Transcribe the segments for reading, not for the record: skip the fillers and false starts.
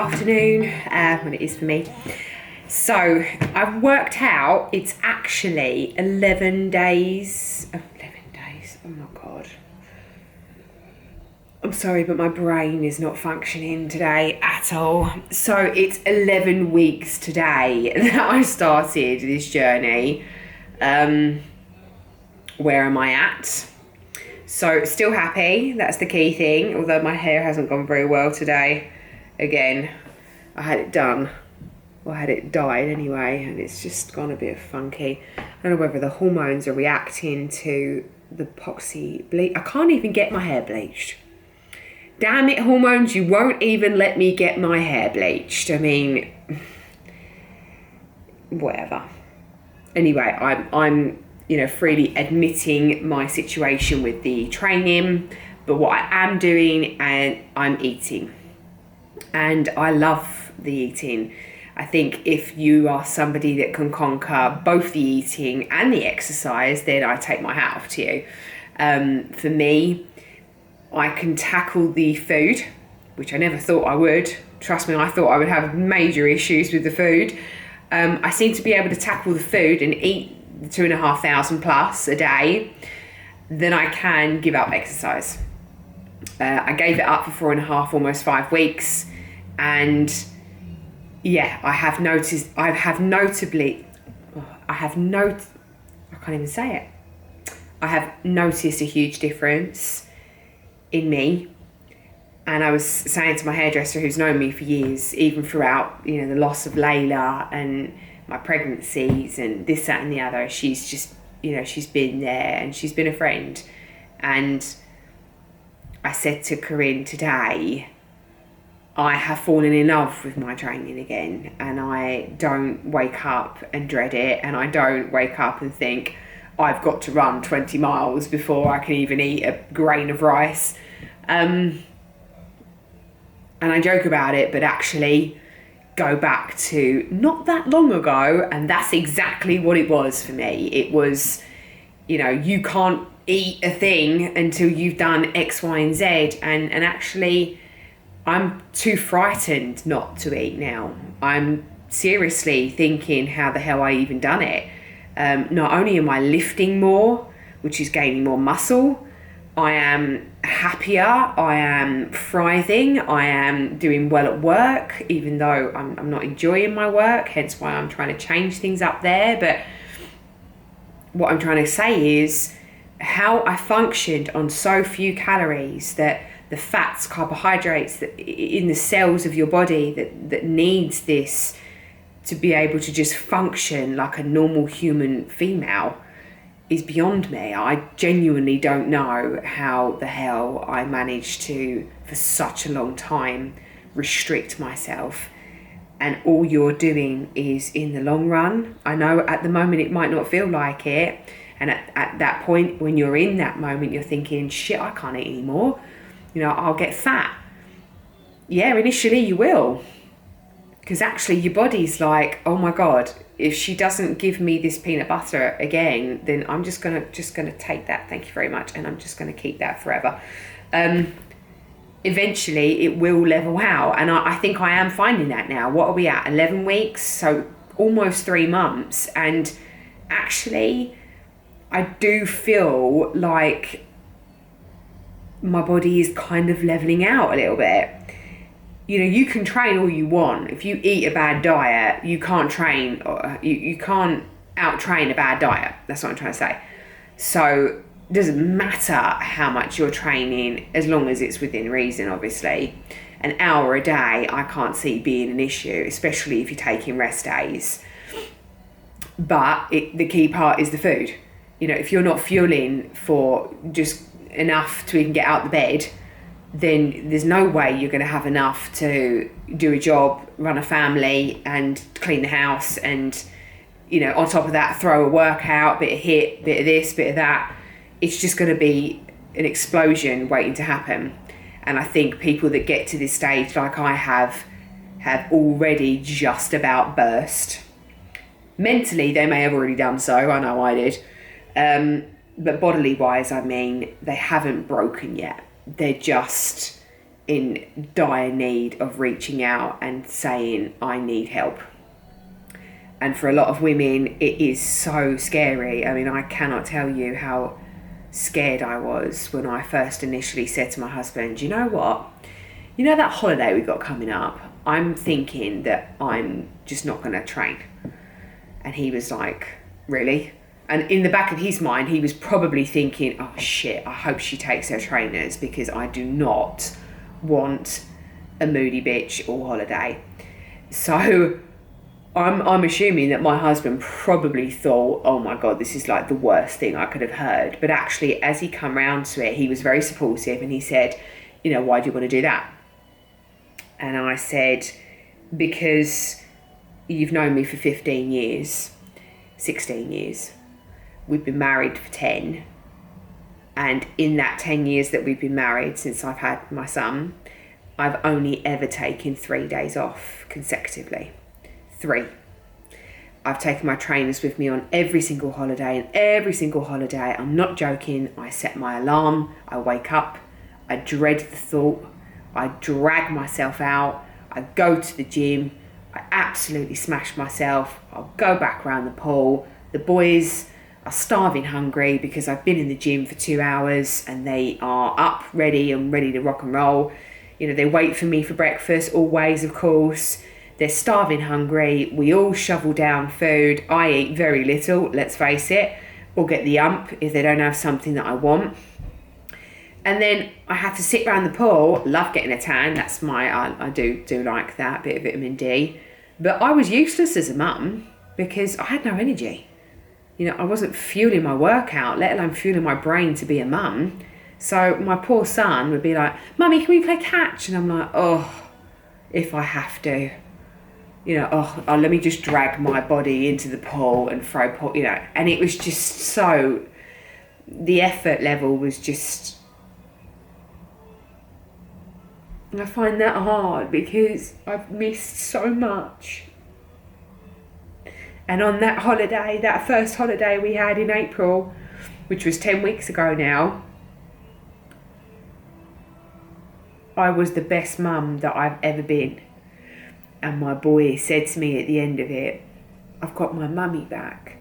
afternoon when it is for me. So I've worked out it's actually 11 days. 11 days. Oh my God. I'm sorry, but my brain is not functioning today at all. So it's 11 weeks today that I started this journey. Where am I at? So still happy, that's the key thing, although my hair hasn't gone very well today. Again, I had it done, or I had it dyed anyway, and it's just gone a bit funky. I don't know whether the hormones are reacting to the epoxy bleach. I can't even get my hair bleached. Damn it, hormones, you won't even let me get my hair bleached. I mean, whatever. Anyway, I'm freely admitting my situation with the training, but what I am doing, and I'm eating. And I love the eating. I think if you are somebody that can conquer both the eating and the exercise, then I take my hat off to you. For me, I can tackle the food, which I never thought I would. Trust me, I thought I would have major issues with the food. I seem to be able to tackle the food and eat 2,500 plus a day. Then I can give up exercise. I gave it up for 4.5, almost 5 weeks. And yeah, I can't even say it. I have noticed a huge difference in me. And I was saying to my hairdresser, who's known me for years, even throughout, the loss of Layla and my pregnancies and this, that and the other, she's just, she's been there and she's been a friend. And I said to Corinne today, I have fallen in love with my training again, and I don't wake up and dread it, and I don't wake up and think I've got to run 20 miles before I can even eat a grain of rice. And I joke about it, but actually go back to not that long ago, and that's exactly what it was for me. It was, you can't eat a thing until you've done X, Y, and Z, and actually I'm too frightened not to eat now. I'm seriously thinking how the hell I even done it. Not only am I lifting more, which is gaining more muscle, I am happier, I am thriving, I am doing well at work, even though I'm not enjoying my work, hence why I'm trying to change things up there. But what I'm trying to say is how I functioned on so few calories, that the fats, carbohydrates that in the cells of your body that needs this to be able to just function like a normal human female, is beyond me. I genuinely don't know how the hell I managed to, for such a long time, restrict myself. And all you're doing is, in the long run, I know at the moment it might not feel like it, and at that point when you're in that moment, you're thinking, shit, I can't eat anymore, I'll get fat. Yeah, initially you will, because actually your body's like, oh my God, if she doesn't give me this peanut butter again, then I'm just gonna take that, thank you very much, and I'm just gonna keep that forever. Eventually it will level out, and I think I am finding that now. What are we at, 11 weeks? So almost 3 months, and actually I do feel like my body is kind of leveling out a little bit. You can train all you want. If you eat a bad diet, you can't train, or you can't out-train a bad diet. That's what I'm trying to say. So it doesn't matter how much you're training, as long as it's within reason, obviously. An hour a day, I can't see being an issue, especially if you're taking rest days. But the key part is the food. If you're not fueling for just enough to even get out of the bed, then there's no way you're going to have enough to do a job, run a family, and clean the house, and on top of that, throw a workout, bit of HIIT, bit of this, bit of that. It's just going to be an explosion waiting to happen. And I think people that get to this stage, like I have already just about burst. Mentally, they may have already done so. I know I did. But bodily wise, they haven't broken yet. They're just in dire need of reaching out and saying, I need help. And for a lot of women, it is so scary. I mean, I cannot tell you how scared I was when I first initially said to my husband, you know what? You know that holiday we got coming up? I'm thinking that I'm just not going to train. And he was like, really? And in the back of his mind, he was probably thinking, oh shit, I hope she takes her trainers, because I do not want a moody bitch all holiday. So I'm assuming that my husband probably thought, oh my God, this is like the worst thing I could have heard. But actually, as he come round to it, he was very supportive, and he said, you know, why do you want to do that? And I said, because you've known me for 15 years, 16 years. We've been married for 10. And in that 10 years that we've been married, since I've had my son, I've only ever taken 3 days off consecutively. 3. I've taken my trainers with me on every single holiday, and every single holiday, I'm not joking, I set my alarm, I wake up, I dread the thought, I drag myself out, I go to the gym, I absolutely smash myself, I'll go back around the pool, the boys are starving hungry because I've been in the gym for 2 hours and they are up, ready to rock and roll. You know, they wait for me for breakfast, always, of course. They're starving hungry. We all shovel down food. I eat very little, let's face it, or get the ump if they don't have something that I want. And then I have to sit around the pool. Love getting a tan. That's I do like that, bit of vitamin D. But I was useless as a mum because I had no energy. You know, I wasn't fueling my workout, let alone fueling my brain to be a mum. So my poor son would be like, Mummy, can we play catch? And I'm like, oh, if I have to. You know, oh, let me just drag my body into the pool and throw, you know. And it was just so, the effort level was just, I find that hard because I've missed so much. And on that holiday, that first holiday we had in April, which was 10 weeks ago now, I was the best mum that I've ever been. And my boy said to me at the end of it, I've got my mummy back.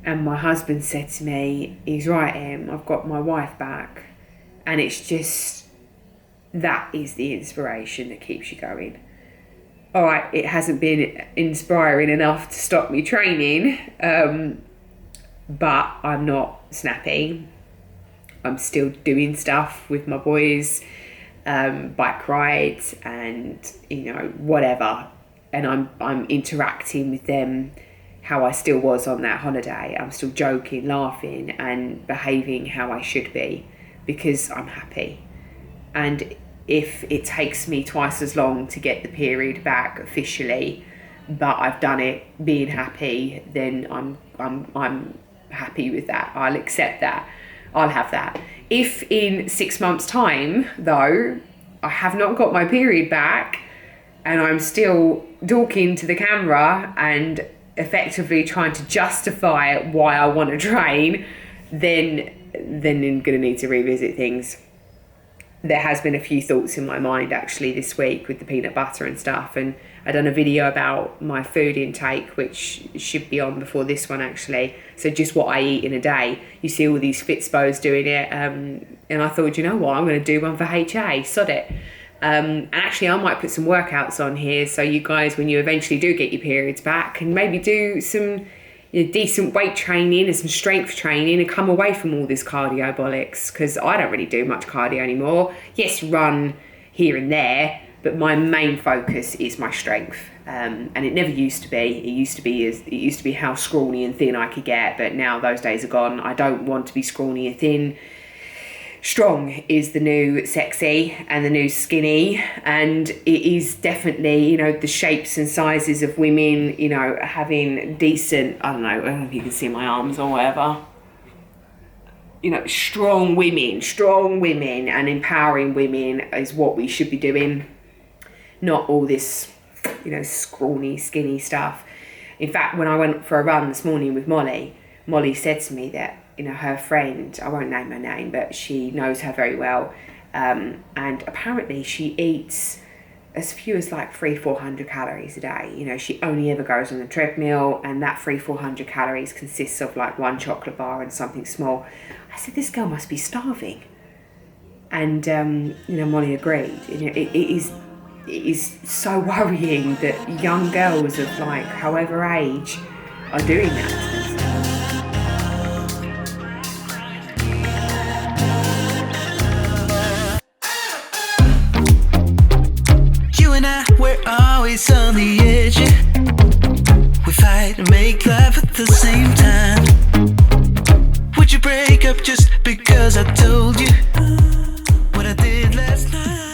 And my husband said to me, he's right, Em, I've got my wife back. And it's just, that is the inspiration that keeps you going. All right, it hasn't been inspiring enough to stop me training, but I'm not snappy. I'm still doing stuff with my boys, bike rides and, you know, whatever. And I'm interacting with them how I still was on that holiday. I'm still joking, laughing and behaving how I should be because I'm happy. And if it takes me twice as long to get the period back officially, but I've done it being happy, then I'm happy with that. I'll accept that. I'll have that. If in 6 months' time, though, I have not got my period back and I'm still talking to the camera and effectively trying to justify why I want to train, then I'm going to need to revisit things. There has been a few thoughts in my mind actually this week with the peanut butter and stuff, and I done a video about my food intake, which should be on before this one actually. So just what I eat in a day. You see all these Fitspos doing it, and I thought, you know what, I'm going to do one for HA, sod it. And actually I might put some workouts on here so you guys, when you eventually do get your periods back, can maybe do some, you know, decent weight training and some strength training and come away from all this cardio bollocks, because I don't really do much cardio anymore. Yes, run here and there, but my main focus is my strength, and it never used to be. It used to be how scrawny and thin I could get, but now those days are gone. I don't want to be scrawny and thin. Strong is the new sexy and the new skinny, and it is definitely, you know, the shapes and sizes of women, you know, having decent, I don't know if you can see my arms or whatever, you know, strong women and empowering women is what we should be doing, not all this, you know, scrawny, skinny stuff. In fact, when I went for a run this morning with Molly said to me that, you know, her friend, I won't name her name, but she knows her very well, And apparently she eats as few as like 300-400 calories a day. You know, she only ever goes on the treadmill, and that 300-400 calories consists of like one chocolate bar and something small. I said, this girl must be starving. And you know, Molly agreed. You know, it is so worrying that young girls of like however age are doing that. We're always on the edge. We fight and make love at the same time. Would you break up just because I told you what I did last night?